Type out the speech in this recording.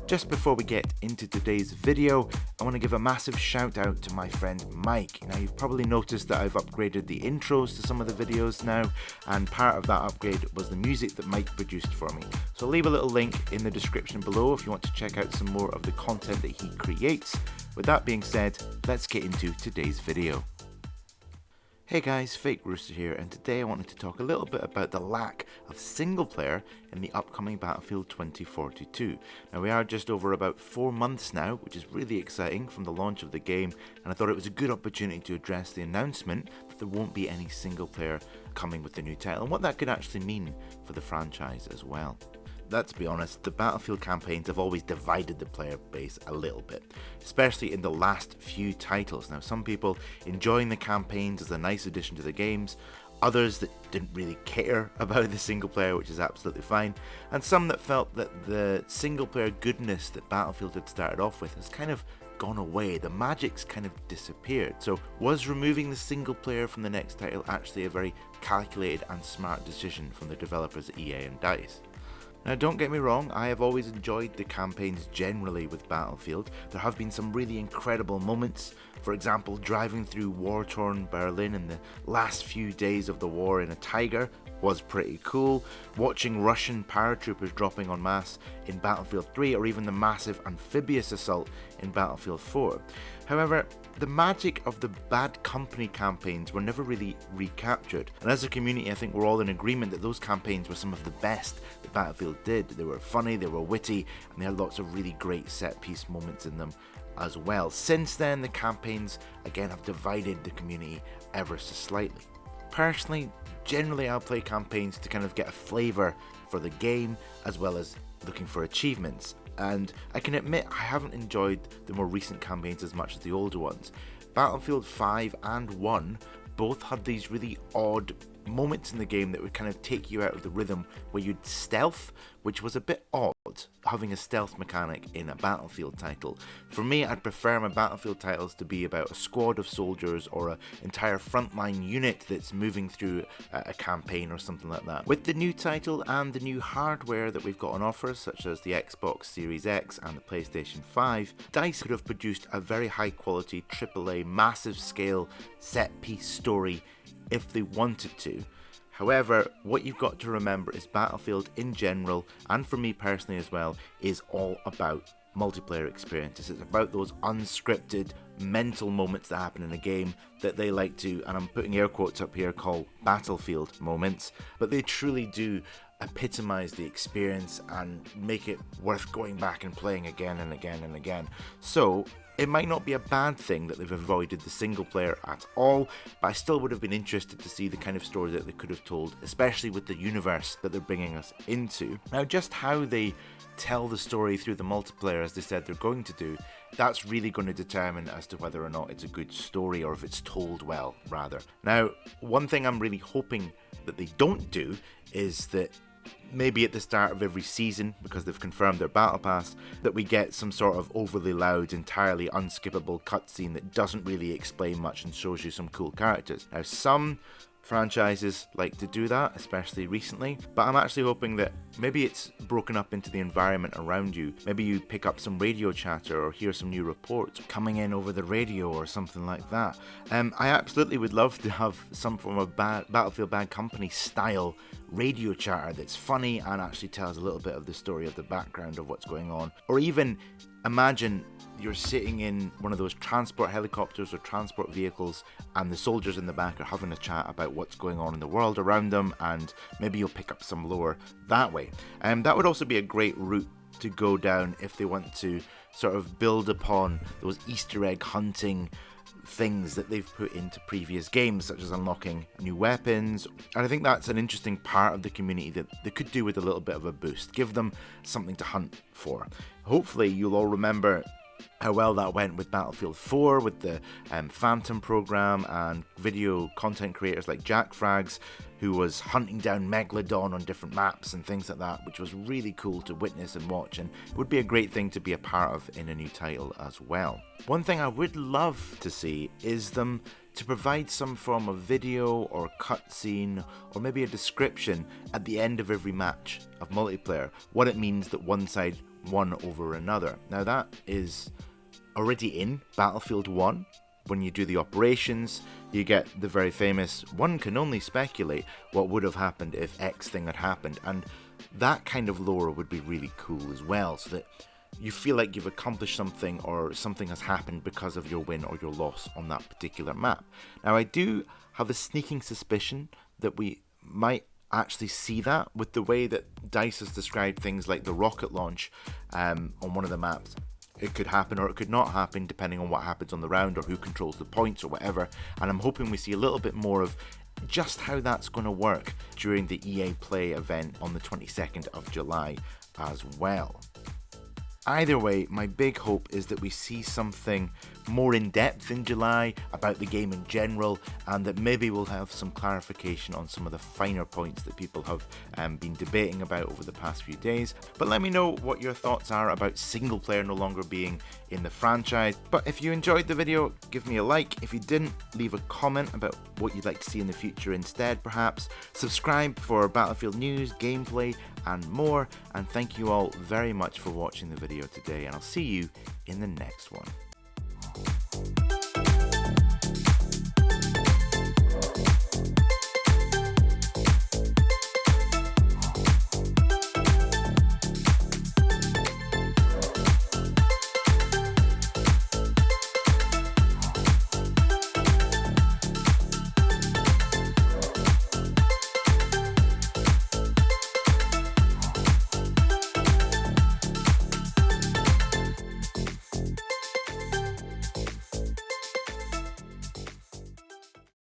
Just before we get into today's video, I want to give a massive shout out to my friend Mike. Now, you've probably noticed that I've upgraded the intros to some of the videos now, and part of that upgrade was the music that Mike produced for me. So I'll leave a little link in the description below if you want to check out some more of the content that he creates. With that being said, let's get into today's video. Hey guys, Fake Rooster here, and today I wanted to talk a little bit about the lack of single player in the upcoming Battlefield 2042. Now, we are just over about 4 months now, which is really exciting from the launch of the game, and I thought it was a good opportunity to address the announcement that there won't be any single player coming with the new title, and what that could actually mean for the franchise as well. Let's be honest, the Battlefield campaigns have always divided the player base a little bit, especially in the last few titles. Now, some people enjoying the campaigns as a nice addition to the games, others that didn't really care about the single player, which is absolutely fine, and some that felt that the single player goodness that Battlefield had started off with has kind of gone away. The magic's kind of disappeared. So was removing the single player from the next title actually a very calculated and smart decision from the developers at EA and DICE? Now, don't get me wrong, I have always enjoyed the campaigns generally with Battlefield. There have been some really incredible moments. For example, driving through war-torn Berlin in the last few days of the war in a Tiger was pretty cool. Watching Russian paratroopers dropping en masse in Battlefield 3, or even the massive amphibious assault in Battlefield 4. However, the magic of the Bad Company campaigns were never really recaptured, and as a community I think we're all in agreement that those campaigns were some of the best that Battlefield did. They were funny, they were witty, and they had lots of really great set piece moments in them as well. Since then, the campaigns again have divided the community ever so slightly. Personally, generally I'll play campaigns to kind of get a flavour for the game as well as looking for achievements, and I can admit I haven't enjoyed the more recent campaigns as much as the older ones. Battlefield 5 and 1 both had these really odd moments in the game that would kind of take you out of the rhythm, where you'd stealth, which was a bit odd, having a stealth mechanic in a Battlefield title. For me, I'd prefer my Battlefield titles to be about a squad of soldiers or an entire frontline unit that's moving through a campaign or something like that. With the new title and the new hardware that we've got on offer, such as the Xbox Series X and the PlayStation 5, DICE could have produced a very high quality AAA massive scale set piece story if they wanted to. However, what you've got to remember is Battlefield in general, and for me personally as well, is all about multiplayer experiences. It's about those unscripted mental moments that happen in a game that they like to, and I'm putting air quotes up here, call Battlefield moments, but they truly do epitomize the experience and make it worth going back and playing again and again and again. So it might not be a bad thing that they've avoided the single player at all, but I still would have been interested to see the kind of story that they could have told, especially with the universe that they're bringing us into. Now, just how they tell the story through the multiplayer, as they said they're going to do, that's really going to determine as to whether or not it's a good story, or if it's told well, rather. Now, one thing I'm really hoping that they don't do is that maybe at the start of every season, because they've confirmed their battle pass, that we get some sort of overly loud, entirely unskippable cutscene that doesn't really explain much and shows you some cool characters. Now, some franchises like to do that, especially recently, but I'm actually hoping that maybe it's broken up into the environment around you. Maybe you pick up some radio chatter or hear some new reports coming in over the radio or something like that. I absolutely would love to have some form of Battlefield Bad Company style radio chatter that's funny and actually tells a little bit of the story of the background of what's going on. Or even imagine you're sitting in one of those transport helicopters or transport vehicles, and the soldiers in the back are having a chat about what's going on in the world around them, and maybe you'll pick up some lore that way. That would also be a great route to go down if they want to sort of build upon those Easter egg hunting things that they've put into previous games, such as unlocking new weapons. And I think that's an interesting part of the community that they could do with a little bit of a boost, give them something to hunt for. Hopefully you'll all remember how well that went with Battlefield 4, with the Phantom program and video content creators like Jack Frags, who was hunting down Megalodon on different maps and things like that, which was really cool to witness and watch, and it would be a great thing to be a part of in a new title as well. One thing I would love to see is them to provide some form of video or cutscene or maybe a description at the end of every match of multiplayer, what it means that one side won over another. Now that is already in Battlefield 1. When you do the operations, you get the very famous, one can only speculate what would have happened if X thing had happened, and that kind of lore would be really cool as well, so that you feel like you've accomplished something or something has happened because of your win or your loss on that particular map. Now I do have a sneaking suspicion that we might actually see that with the way that DICE has described things like the rocket launch on one of the maps. It could happen or it could not happen depending on what happens on the round or who controls the points or whatever, and I'm hoping we see a little bit more of just how that's going to work during the EA Play event on the 22nd of July as well. Either way, my big hope is that we see something more in depth in July about the game in general, and that maybe we'll have some clarification on some of the finer points that people have been debating about over the past few days. But let me know what your thoughts are about single player no longer being in the franchise. But if you enjoyed the video, give me a like. If you didn't, leave a comment about what you'd like to see in the future instead perhaps. Subscribe for Battlefield news, gameplay and more, and thank you all very much for watching the video today, and I'll see you in the next one.